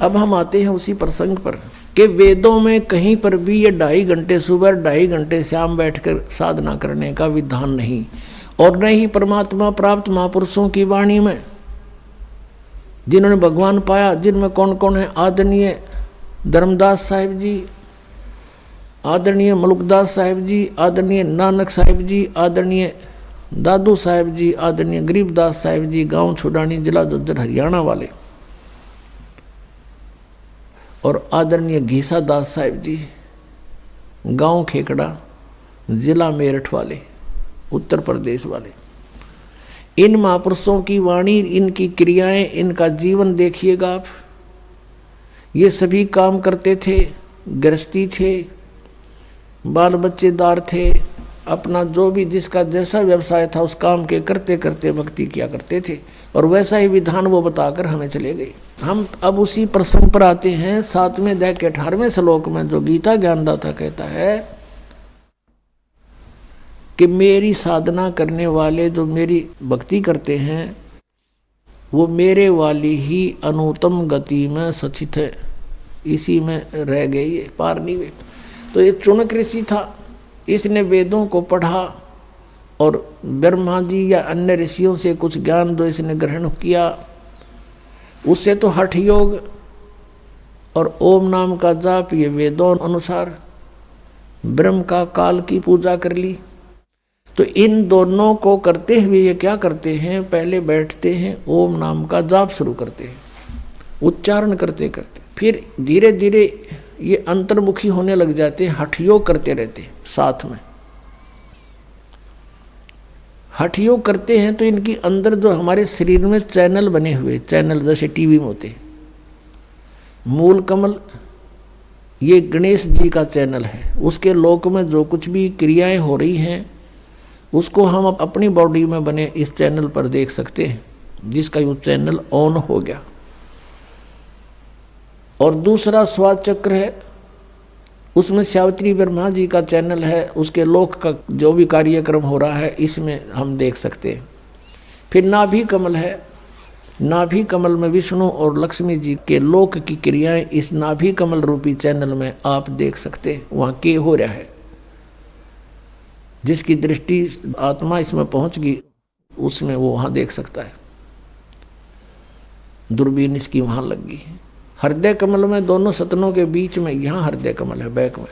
अब हम आते हैं उसी प्रसंग पर कि वेदों में कहीं पर भी ये 2.5 घंटे सुबह 2.5 घंटे शाम बैठकर साधना करने का विधान नहीं, और न ही परमात्मा प्राप्त महापुरुषों की वाणी में जिन्होंने भगवान पाया, जिनमें कौन कौन है, आदरणीय धर्मदास साहिब जी, आदरणीय मलुकदास साहिब जी, आदरणीय नानक साहिब जी, आदरणीय दादू साहिब जी, आदरणीय गरीबदास साहिब जी, गांव छुडानी, जिला झज्जर हरियाणा वाले, और आदरणीय घीसा दास साहिब जी, गांव खेकड़ा, जिला मेरठ वाले, उत्तर प्रदेश वाले। इन महापुरुषों की वाणी, इनकी क्रियाएं, इनका जीवन देखिएगा आप। ये सभी काम करते थे, गृहस्थी थे, बाल बच्चेदार थे, अपना जो भी जिसका जैसा व्यवसाय था उस काम के करते करते भक्ति किया करते थे, और वैसा ही विधान वो बताकर हमें चले गए। हम अब उसी प्रसंग पर आते हैं। 7वें अध्याय के 18वें श्लोक में जो गीता ज्ञानदाता कहता है कि मेरी साधना करने वाले जो मेरी भक्ति करते हैं वो मेरे वाली ही अनुत्तम गति में सचित है, इसी में रह गई है, पार नहीं हुए। तो ये चुनक ऋषि था, इसने वेदों को पढ़ा और ब्रह्मा जी या अन्य ऋषियों से कुछ ज्ञान जो इसने ग्रहण किया, उससे तो हठ योग और ओम नाम का जाप, ये वेदों अनुसार ब्रह्म का काल की पूजा कर ली। तो इन दोनों को करते हुए ये क्या करते हैं, पहले बैठते हैं, ओम नाम का जाप शुरू करते हैं, उच्चारण करते करते, फिर धीरे धीरे ये अंतर्मुखी होने लग जाते हैं, हठ योग करते रहते हैं साथ में। हठ योग करते हैं तो इनकी अंदर जो हमारे शरीर में चैनल बने हुए, चैनल जैसे टीवी में होते हैं, मूल कमल ये गणेश जी का चैनल है, उसके लोक में जो कुछ भी क्रियाएं हो रही हैं उसको हम अपनी बॉडी में बने इस चैनल पर देख सकते हैं, जिसका ये चैनल ऑन हो गया। और दूसरा स्वाद चक्र है, उसमें सावित्री ब्रह्मा जी का चैनल है, उसके लोक का जो भी कार्यक्रम हो रहा है इसमें हम देख सकते हैं। फिर नाभि कमल है, नाभि कमल में विष्णु और लक्ष्मी जी के लोक की क्रियाएं इस नाभि कमल रूपी चैनल में आप देख सकते हैं, वहाँ के हो रहा है। जिसकी दृष्टि आत्मा इसमें पहुंच गई उसमें वो वहाँ देख सकता है, दूरबीन इसकी वहाँ लग गई है। हृदय कमल में दोनों सतनों के बीच में यहाँ हृदय कमल है, बैक में,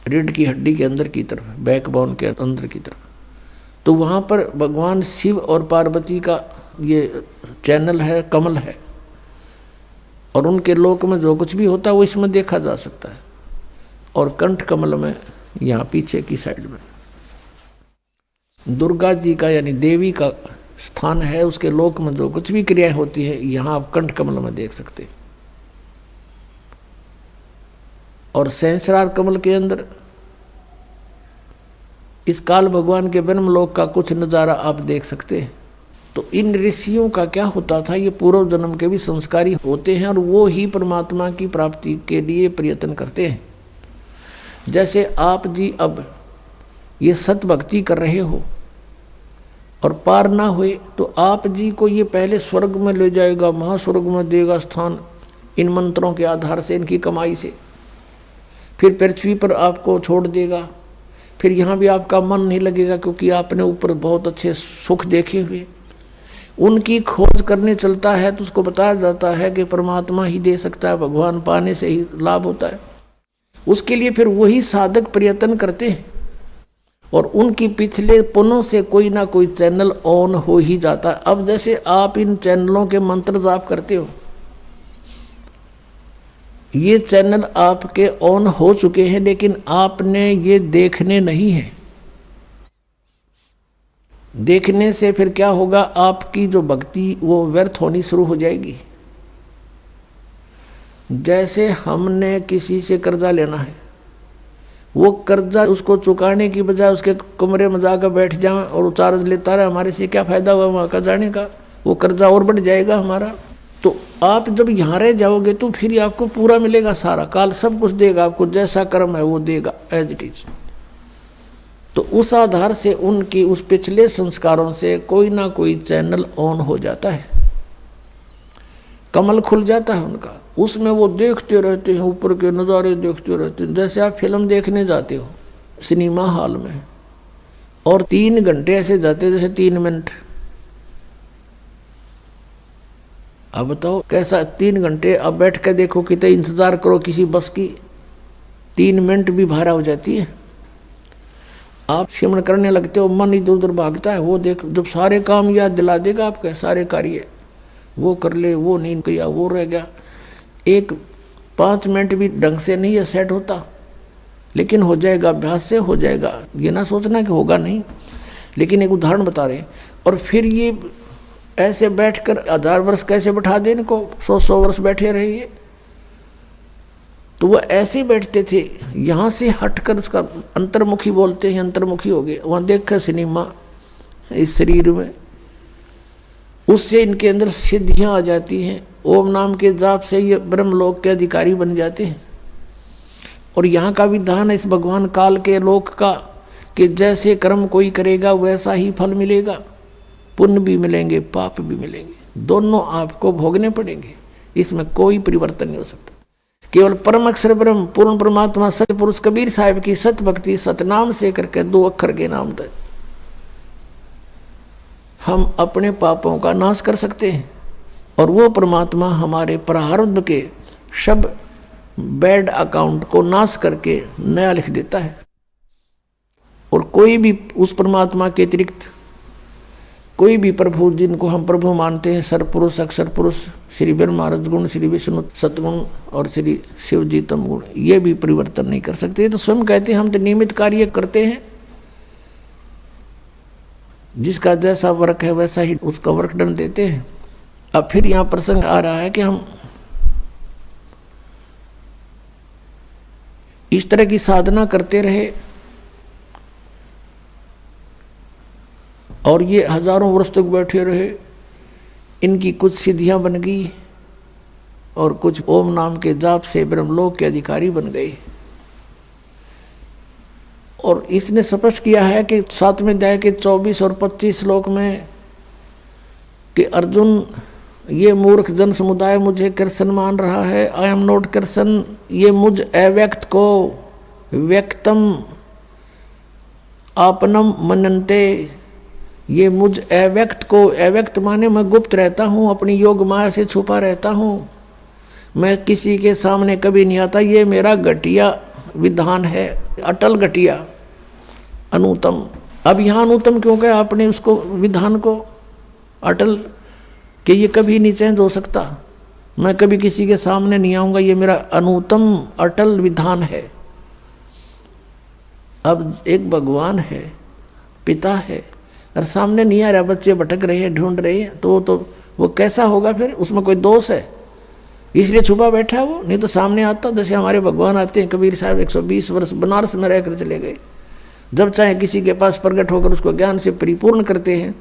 रीढ़ की हड्डी के अंदर की तरफ, बैक बोन के अंदर की तरफ। तो वहाँ पर भगवान शिव और पार्वती का ये चैनल है, कमल है, और उनके लोक में जो कुछ भी होता है वो इसमें देखा जा सकता है। और कंठ कमल में यहाँ पीछे की साइड में दुर्गा जी का यानी देवी का स्थान है, उसके लोक में जो कुछ भी क्रियाएं होती है यहाँ आप कंठ कमल में देख सकते हैं। और सहस्रार कमल के अंदर इस काल भगवान के ब्रह्मलोक का कुछ नज़ारा आप देख सकते हैं। तो इन ऋषियों का क्या होता था, ये पूर्व जन्म के भी संस्कारी होते हैं और वो ही परमात्मा की प्राप्ति के लिए प्रयत्न करते हैं। जैसे आप जी अब ये सत भक्ति कर रहे हो और पार ना हुए तो आप जी को ये पहले स्वर्ग में ले जाएगा, महास्वर्ग में देगा स्थान इन मंत्रों के आधार से, इनकी कमाई से। फिर पृथ्वी पर आपको छोड़ देगा, फिर यहाँ भी आपका मन नहीं लगेगा क्योंकि आपने ऊपर बहुत अच्छे सुख देखे हुए। उनकी खोज करने चलता है तो उसको बताया जाता है कि परमात्मा ही दे सकता है, भगवान पाने से ही लाभ होता है। उसके लिए फिर वही साधक प्रयत्न करते हैं और उनकी पिछले पुनों से कोई ना कोई चैनल ऑन हो ही जाता है। अब जैसे आप इन चैनलों के मंत्र जाप करते हो, ये चैनल आपके ऑन हो चुके हैं, लेकिन आपने ये देखने नहीं है। देखने से फिर क्या होगा, आपकी जो भक्ति वो व्यर्थ होनी शुरू हो जाएगी। जैसे हमने किसी से कर्जा लेना है, वो कर्जा उसको चुकाने की बजाय उसके कमरे में जाकर बैठ जाए और चार्ज लेता रहे, हमारे से क्या फायदा हुआ वहाँ का जाने का, वो कर्जा और बढ़ जाएगा हमारा। तो आप जब यहाँ रह जाओगे तो फिर आपको पूरा मिलेगा, सारा काल सब कुछ देगा आपको, जैसा कर्म है वो देगा एज इट इज। तो उस आधार से उनकी उस पिछले संस्कारों से कोई ना कोई चैनल ऑन हो जाता है। कमल खुल जाता है उनका, उसमें वो देखते रहते हैं, ऊपर के नज़ारे देखते रहते हैं। जैसे आप फिल्म देखने जाते हो सिनेमा हॉल में और 3 घंटे ऐसे जाते जैसे 3 मिनट। अब बताओ कैसा 3 घंटे, अब बैठ कर देखो कितने इंतजार करो किसी बस की, 3 मिनट भी भारा हो जाती है। आप सिमरण करने लगते हो, मन इधर उधर भागता है। वो देख जब सारे काम याद दिला देगा आपके, सारे कार्य वो कर ले, वो नहीं किया, वो रह गया। 5 मिनट भी ढंग से नहीं है सेट होता, लेकिन हो जाएगा, अभ्यास से हो जाएगा। ये ना सोचना कि होगा नहीं, लेकिन एक उदाहरण बता रहे हैं। और फिर ये ऐसे बैठकर 1000 वर्ष कैसे बैठा दे इनको, 100 वर्ष बैठे रहिए। तो वो ऐसे बैठते थे, यहाँ से हटकर उसका अंतर्मुखी बोलते हैं, अंतर्मुखी हो गए। वहाँ देखकर सिनेमा इस शरीर में, उससे इनके अंदर सिद्धियाँ आ जाती हैं। ओम नाम के जाप से ये ब्रह्मलोक के अधिकारी बन जाते हैं। और यहाँ का विधान है इस भगवान काल के लोक का कि जैसे कर्म कोई करेगा वैसा ही फल मिलेगा। पुण्य भी मिलेंगे, पाप भी मिलेंगे, दोनों आपको भोगने पड़ेंगे। इसमें कोई परिवर्तन नहीं हो सकता। केवल परम अक्षर ब्रह्म पूर्ण परमात्मा सत्य पुरुष कबीर साहिब की सत भक्ति सतनाम से करके 2 अक्षर के नाम तक हम अपने पापों का नाश कर सकते हैं। और वो परमात्मा हमारे प्रारब्ध के सब बैड अकाउंट को नाश करके नया लिख देता है। और कोई भी उस परमात्मा के अतिरिक्त कोई भी प्रभु जिनको हम प्रभु मानते हैं, सरपुरुष अक्षर पुरुष, श्री ब्रह्मा रजगुण, श्री विष्णु सतगुण और श्री शिव जी तम गुण, ये भी परिवर्तन नहीं कर सकते। तो स्वयं कहते हैं हम तो नियमित कार्य करते हैं, जिसका जैसा वर्क है वैसा ही उसका वर्क दंड देते हैं। अब फिर यहाँ प्रसंग आ रहा है कि हम इस तरह की साधना करते रहे और ये हजारों वर्ष तक बैठे रहे। इनकी कुछ सिद्धियां बन गई और कुछ ओम नाम के जाप से ब्रह्मलोक के अधिकारी बन गए। और इसने स्पष्ट किया है कि 7वें अध्याय के 24 और 25 श्लोक में कि अर्जुन, ये मूर्ख जन समुदाय मुझे कृष्ण मान रहा है, आई एम नॉट कृष्ण। ये मुझ अव्यक्त को व्यक्तम आपनम मनन्ते, ये मुझ अव्यक्त को, अव्यक्त माने मैं गुप्त रहता हूँ, अपनी योग माया से छुपा रहता हूँ, मैं किसी के सामने कभी नहीं आता। ये मेरा घटिया विधान है, अटल घटिया अनुतम। अब यहाँ अनुतम क्यों कहा आपने उसको, विधान को अटल, कि ये कभी नहीं चेंज हो सकता, मैं कभी किसी के सामने नहीं आऊँगा, ये मेरा अनुतम अटल विधान है। अब एक भगवान है, पिता है, और सामने नहीं आ रहा, बच्चे भटक रहे हैं, ढूंढ रहे हैं, तो वो कैसा होगा फिर? उसमें कोई दोष है इसलिए छुपा बैठा है वो? नहीं तो सामने आता। जैसे हमारे भगवान आते हैं, कबीर साहब 120 वर्ष बनारस में रहकर चले गए, जब चाहे किसी के पास प्रकट होकर उसको ज्ञान से परिपूर्ण करते हैं,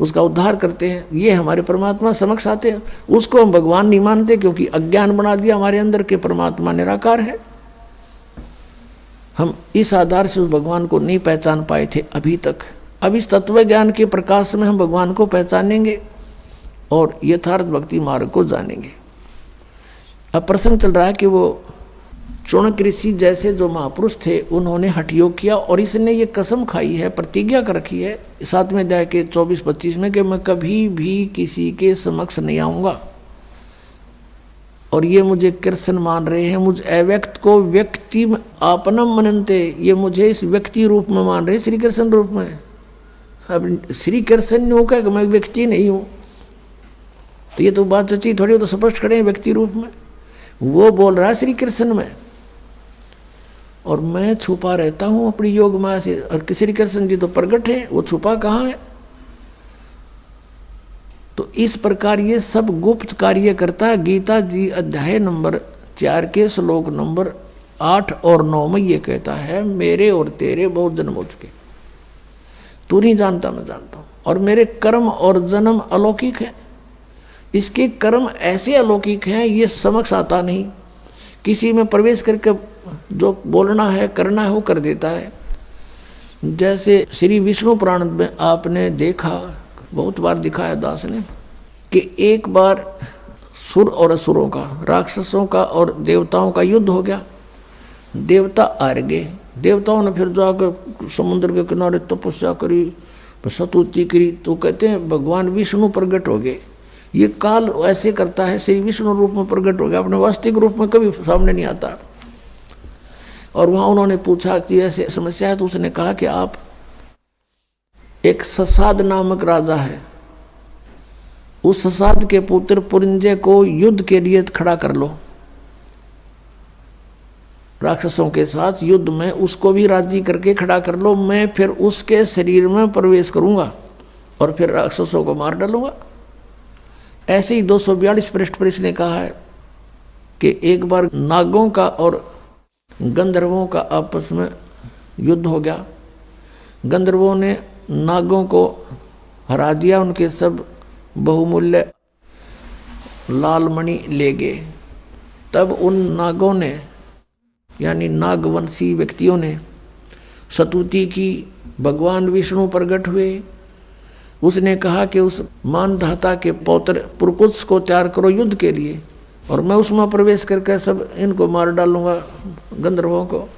उसका उद्धार करते हैं। ये हमारे परमात्मा समक्ष आते हैं, उसको हम भगवान नहीं मानते क्योंकि अज्ञान बना दिया हमारे अंदर के परमात्मा निराकार है। हम इस आधार से उस भगवान को नहीं पहचान पाए थे अभी तक। अब इस तत्व ज्ञान के प्रकाश में हम भगवान को पहचानेंगे और यथार्थ भक्ति मार्ग को जानेंगे। अब प्रश्न चल रहा है कि वो चौणक ऋषि जैसे जो महापुरुष थे उन्होंने हठ योग किया और इसने ये कसम खाई है, प्रतिज्ञा कर रखी है 7वें अध्याय के 24-25 में कि मैं कभी भी किसी के समक्ष नहीं आऊँगा। और ये मुझे कृष्ण मान रहे हैं, मुझ अव्यक्त को व्यक्ति आपनम मनन्ते, ये मुझे इस व्यक्ति रूप में मान रहे हैं, श्री कृष्ण रूप में। अब श्री कृष्ण ने कहा कि मैं व्यक्ति नहीं हूँ, तो ये तो बात सच्ची थोड़ी, हो तो स्पष्ट खड़े हैं व्यक्ति रूप में। वो बोल रहा है श्री कृष्ण में और मैं छुपा रहता हूँ अपनी योग माया से। और श्री कृष्ण जी तो प्रकट है, वो छुपा कहाँ है? तो इस प्रकार ये सब गुप्त कार्य करता है। गीता जी अध्याय नंबर 4 के श्लोक नंबर 8 और 9 में ये कहता है, मेरे और तेरे बहुत जन्म हो चुके, तू नहीं जानता मैं जानता हूँ, और मेरे कर्म और जन्म अलौकिक है। इसके कर्म ऐसे अलौकिक हैं, ये समक्ष आता नहीं, किसी में प्रवेश करके जो बोलना है करना है वो कर देता है। जैसे श्री विष्णु पुराण में आपने देखा, बहुत बार दिखाया दास ने, कि एक बार सुर और असुरों का, राक्षसों का और देवताओं का युद्ध हो गया। देवता हार गए। देवताओं ने फिर जाकर समुद्र के किनारे तपस्या करी, स्तुति करी, तो कहते हैं भगवान विष्णु प्रकट हो गए। ये काल ऐसे करता है, श्री विष्णु रूप में प्रकट हो गया, अपने वास्तविक रूप में कभी सामने नहीं आता। और वहाँ उन्होंने पूछा कि ऐसे समस्या है, तो उसने कहा कि आप एक ससाद नामक राजा है, उस ससाद के पुत्र पुरंजय को युद्ध के लिए खड़ा कर लो, राक्षसों के साथ युद्ध में उसको भी राजी करके खड़ा कर लो, मैं फिर उसके शरीर में प्रवेश करूंगा और फिर राक्षसों को मार डालूंगा। ऐसे ही 242 पृष्ठ पर इसने कहा है कि एक बार नागों का और गंधर्वों का आपस में युद्ध हो गया। गंधर्वों ने नागों को हरा दिया, उनके सब बहुमूल्य लाल मणि ले गए। तब उन नागों ने यानी नागवंशी व्यक्तियों ने स्तुति की, भगवान विष्णु प्रकट हुए। उसने कहा कि उस मानधाता के पौत्र पुरकुत्स को तैयार करो युद्ध के लिए, और मैं उसमें प्रवेश करके सब इनको मार डालूंगा, गंधर्वों को।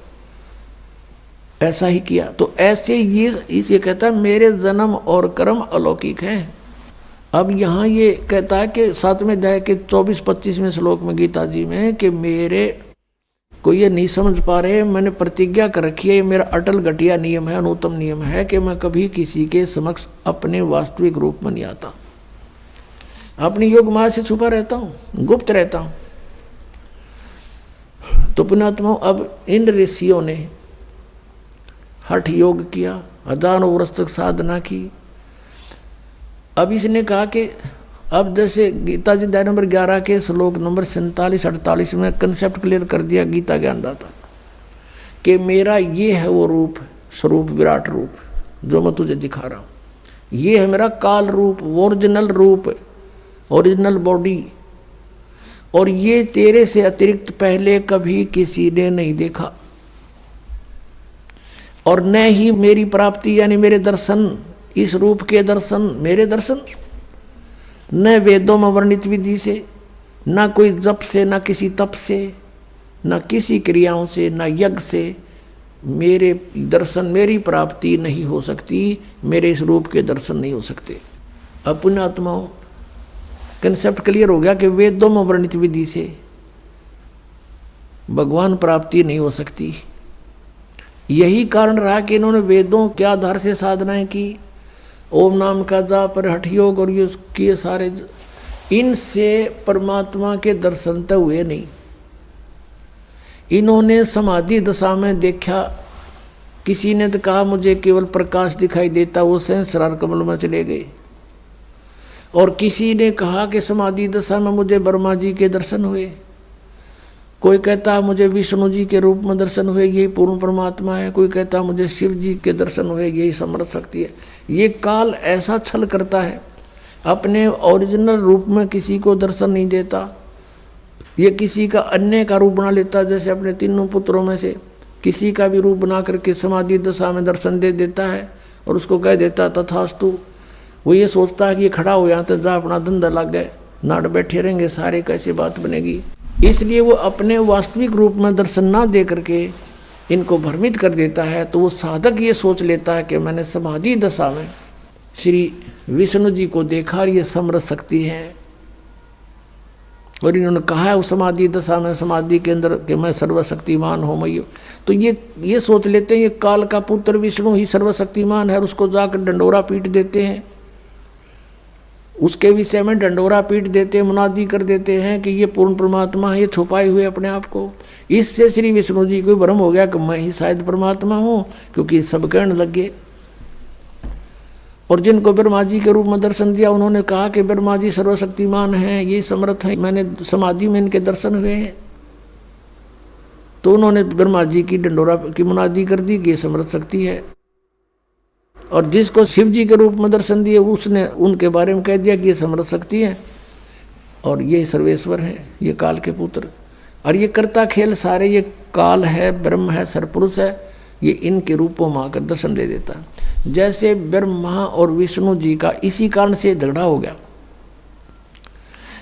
ऐसा ही किया। तो ऐसे ये कहता है मेरे जन्म और कर्म अलौकिक हैं। अब यहाँ ये कहता है कि 7वें अध्याय के 24-25वें श्लोक में गीता जी में कि मेरे को ये नहीं समझ पा रहे, मैंने प्रतिज्ञा कर रखी है, ये मेरा अटल घटिया नियम है, अनुत्तम नियम है कि मैं कभी किसी के समक्ष अपने वास्तविक रूप में नहीं आता, अपनी योग माया से छुपा रहता हूँ, गुप्त रहता हूँ। तो पुण्यात्मा, अब इन ऋषियों ने हठ योग किया, हजारों वर्ष तक साधना की। अब इसने कहा कि अब जैसे गीता जी अध्याय नंबर 11 के श्लोक नंबर 47-48 में कंसेप्ट क्लियर कर दिया गीता ज्ञानदाता कि मेरा ये है वो रूप, स्वरूप, विराट रूप जो मैं तुझे दिखा रहा हूँ, ये है मेरा काल रूप, ओरिजिनल रूप, ओरिजिनल बॉडी, और ये तेरे से अतिरिक्त पहले कभी किसी ने नहीं देखा, और न ही मेरी प्राप्ति यानी मेरे दर्शन, इस रूप के दर्शन, मेरे दर्शन न वेदों में वर्णित विधि से, न कोई जप से, न किसी तप से, न किसी क्रियाओं से, न यज्ञ से मेरे दर्शन, मेरी प्राप्ति नहीं हो सकती, मेरे इस रूप के दर्शन नहीं हो सकते। अब पुण्यात्माओं, कंसेप्ट क्लियर हो गया कि वेदों में वर्णित विधि से भगवान प्राप्ति नहीं हो सकती। यही कारण रहा कि इन्होंने वेदों के आधार से साधनाएं की, ओम नाम का जाप और हठ योग और ये किए सारे, इनसे परमात्मा के दर्शन तो हुए नहीं। इन्होंने समाधि दशा में देखा, किसी ने तो कहा मुझे केवल प्रकाश दिखाई देता, वो सहस्रार कमल में चले गए, और किसी ने कहा कि समाधि दशा में मुझे ब्रह्मा जी के दर्शन हुए, कोई कहता है मुझे विष्णु जी के रूप में दर्शन हुए, यही पूर्ण परमात्मा है, कोई कहता है मुझे शिव जी के दर्शन हुए, यही समर्थ शक्ति है। ये काल ऐसा छल करता है, अपने ओरिजिनल रूप में किसी को दर्शन नहीं देता, ये किसी का अन्य का रूप बना लेता, जैसे अपने तीनों पुत्रों में से किसी का भी रूप बना करके समाधि दशा में दर्शन दे देता है और उसको कह देता तथास्तु। वो ये सोचता है कि ये खड़ा हो यहाँ तो जा अपना धंधा लग गए, नाट बैठे रहेंगे सारे, कैसी बात बनेगी। इसलिए वो अपने वास्तविक रूप में दर्शन ना दे करके इनको भ्रमित कर देता है। तो वो साधक ये सोच लेता है कि मैंने समाधि दशा में श्री विष्णु जी को देखा और ये समर्थ शक्ति है, और इन्होंने कहा है उस समाधि दशा में, समाधि के अंदर कि मैं सर्वशक्तिमान हूँ मैं। तो ये सोच लेते हैं ये काल का पुत्र विष्णु ही सर्वशक्तिमान है, और उसको जाकर डंडोरा पीट देते हैं, उसके विषय में डंडोरा पीट देते हैं, मुनादी कर देते हैं कि ये पूर्ण परमात्मा है, ये छुपाए हुए अपने आप को। इससे श्री विष्णु जी को भ्रम हो गया कि मैं ही शायद परमात्मा हूँ, क्योंकि सब कहने लगे। और जिनको ब्रह्मा जी के रूप में दर्शन दिया उन्होंने कहा कि ब्रह्मा जी सर्वशक्तिमान हैं, ये समर्थ हैं, मैंने समाधि में इनके दर्शन हुए हैं। तो उन्होंने ब्रह्मा जी की डंडोरा की मुनादी कर दी कि ये समर्थ शक्ति है। और जिसको शिव जी के रूप में दर्शन दिए उसने उनके बारे में कह दिया कि ये समर्थ शक्ति है और ये सर्वेश्वर है, ये काल के पुत्र। और ये करता खेल सारे ये काल है, ब्रह्म है, सरपुरुष है, ये इनके रूपों में आकर दर्शन दे देता है। जैसे ब्रह्मा और विष्णु जी का इसी कारण से झगड़ा हो गया।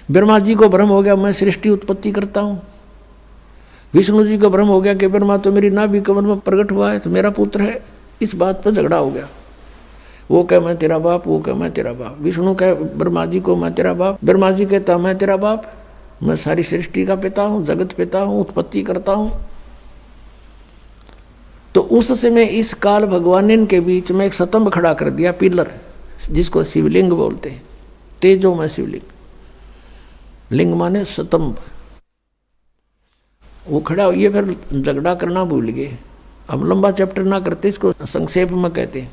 ब्रह्मा जी को भ्रम हो गया मैं सृष्टि उत्पत्ति करता हूँ। विष्णु जी को भ्रम हो गया कि ब्रह्मा तो मेरी नाभि कमल में प्रकट हुआ है तो मेरा पुत्र है। इस बात पर झगड़ा हो गया। वो कहे मैं तेरा बाप, वो कहे मैं तेरा बाप। विष्णु कहे ब्रह्मा जी को मैं तेरा बाप, ब्रह्मा जी कहता मैं तेरा बाप, मैं सारी सृष्टि का पिता हूँ, जगत पिता हूँ, उत्पत्ति करता हूँ। तो उस समय इस काल भगवान ने इनके बीच में एक स्तंभ खड़ा कर दिया, पिलर, जिसको शिवलिंग बोलते हैं। तेजो में शिवलिंग, लिंग माने स्तंभ। वो खड़ा हुई, फिर झगड़ा करना भूल गए। अब लंबा चैप्टर ना करते, इसको संक्षेप में कहते हैं।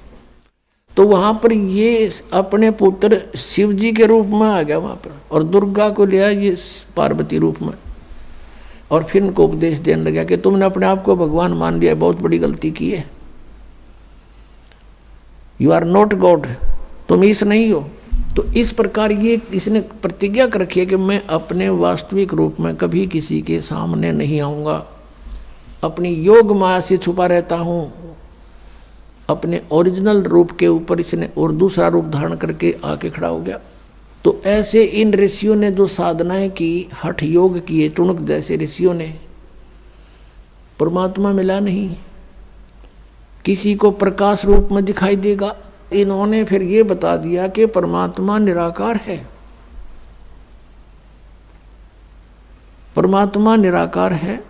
तो वहां पर ये अपने पुत्र शिव जी के रूप में आ गया वहां पर, और दुर्गा को लिया ये पार्वती रूप में, और फिर इनको उपदेश देने लगा कि तुमने अपने आप को भगवान मान लिया, बहुत बड़ी गलती की है। यू आर नॉट गॉड, तुम ईश नहीं हो। तो इस प्रकार ये इसने प्रतिज्ञा कर रखी है कि मैं अपने वास्तविक रूप में कभी किसी के सामने नहीं आऊँगा, अपनी योग माया से छुपा रहता हूँ। अपने ओरिजिनल रूप के ऊपर इसने और दूसरा रूप धारण करके आके खड़ा हो गया। तो ऐसे इन ऋषियों ने जो साधनाएं की, हठ योग किए, टुणक जैसे ऋषियों ने, परमात्मा मिला नहीं। किसी को प्रकाश रूप में दिखाई देगा। इन्होंने फिर ये बता दिया कि परमात्मा निराकार है। परमात्मा निराकार है,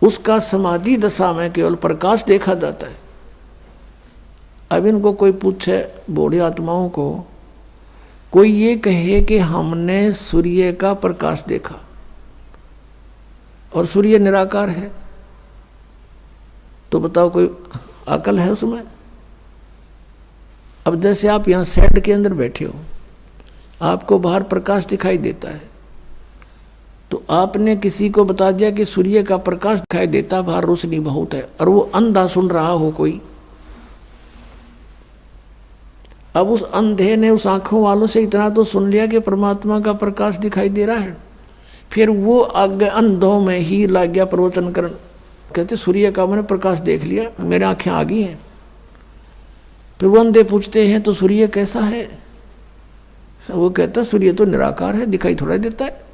उसका समाधि दशा में केवल प्रकाश देखा जाता है। अब इनको कोई पूछे, बूढ़ी आत्माओं को, कोई ये कहे कि हमने सूर्य का प्रकाश देखा और सूर्य निराकार है, तो बताओ कोई अकल है उसमें? अब जैसे आप यहाँ शेड के अंदर बैठे हो, आपको बाहर प्रकाश दिखाई देता है, तो आपने किसी को बता दिया कि सूर्य का प्रकाश दिखाई देता, बाहर रोशनी बहुत है, और वो अंधा सुन रहा हो कोई। अब उस अंधे ने उस आंखों वालों से इतना तो सुन लिया कि परमात्मा का प्रकाश दिखाई दे रहा है, फिर वो आगे अंधों में ही लग गया प्रवचन करने। कहते सूर्य का मैंने प्रकाश देख लिया, मेरी आंखें आ गई हैं। फिर वो अंधे पूछते हैं तो सूर्य कैसा है? वो कहता सूर्य तो निराकार है, दिखाई थोड़ा देता है।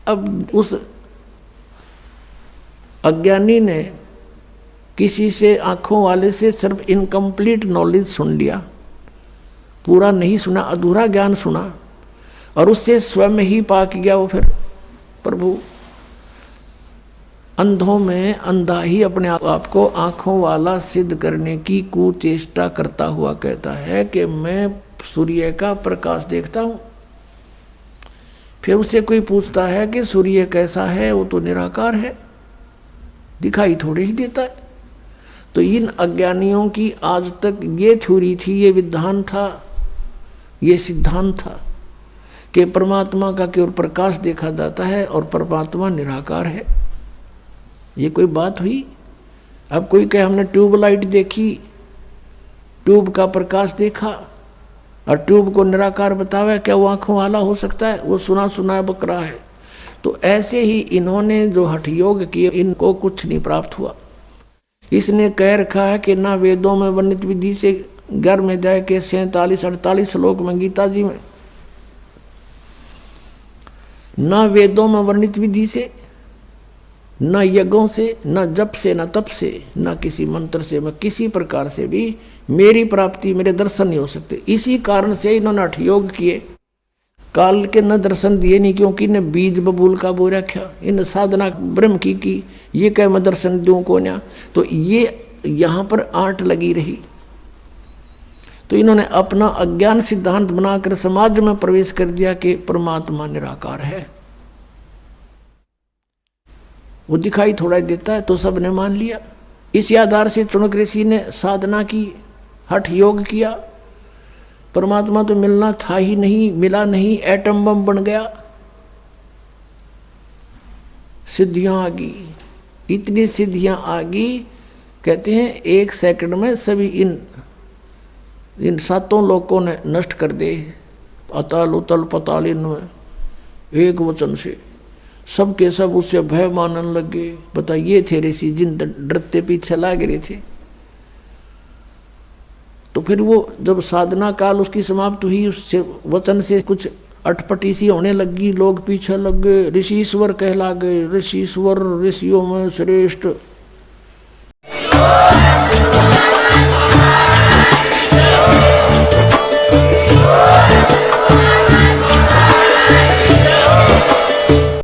अब उस अज्ञानी ने किसी से, आंखों वाले से सिर्फ इनकम्प्लीट नॉलेज सुन लिया, पूरा नहीं सुना, अधूरा ज्ञान सुना, और उससे स्वयं ही पाक गया वो। फिर प्रभु अंधों में अंधा ही अपने आप को आंखों वाला सिद्ध करने की कुचेष्टा करता हुआ कहता है कि मैं सूर्य का प्रकाश देखता हूँ। फिर उससे कोई पूछता है कि सूर्य कैसा है? वो तो निराकार है, दिखाई थोड़ी ही देता है। तो इन अज्ञानियों की आज तक ये थ्योरी थी, ये विधान था, ये सिद्धांत था कि परमात्मा का केवल प्रकाश देखा जाता है और परमात्मा निराकार है। ये कोई बात हुई? अब कोई कहे हमने ट्यूबलाइट देखी, ट्यूब का प्रकाश देखा, और ट्यूब को निराकार बतावे, क्या वो आंखों वाला हो सकता है? वो सुना सुना बकरा है। तो ऐसे ही इन्होंने जो हठ योग किए, इनको कुछ नहीं प्राप्त हुआ। इसने कह रखा है कि ना वेदों में वर्णित विधि से घर में जाए के 47-48 श्लोक में गीता जी में, ना वेदों में वर्णित विधि से, न यज्ञों से, न जप से, न तप से, न किसी मंत्र से, मैं किसी प्रकार से भी मेरी प्राप्ति, मेरे दर्शन नहीं हो सकते। इसी कारण से इन्होंने हठ योग किए, काल के न दर्शन दिए नहीं, क्योंकि ने बीज बबूल का बो रखा, इन साधना ब्रह्म की ये कह मैं दर्शन दूं को ना। तो ये यहाँ पर आंट लगी रही। तो इन्होंने अपना अज्ञान सिद्धांत बनाकर समाज में प्रवेश कर दिया कि परमात्मा निराकार है, वो दिखाई थोड़ा देता है, तो सबने मान लिया। इसी आधार से चुनक ऋषि ने साधना की, हठ योग किया। परमात्मा तो मिलना था ही नहीं, मिला नहीं, एटम बम बन गया, सिद्धियां आ गई, इतनी सिद्धियां आ गई, कहते हैं 1 सेकंड में सभी इन 7 लोगों ने नष्ट कर दे, अतल उतल पताल, इनमें एक वचन से सबके सब उससे भय मानने लगे। बताइए थे ऋषि जिन डरते पीछे लाग रहे थे। तो फिर वो जब साधना काल उसकी समाप्त हुई, उससे वचन से कुछ अटपटी सी होने लगी, लोग पीछे लग गए, ऋषिश्वर कहला गए, ऋषिश्वर ऋषियों में श्रेष्ठ।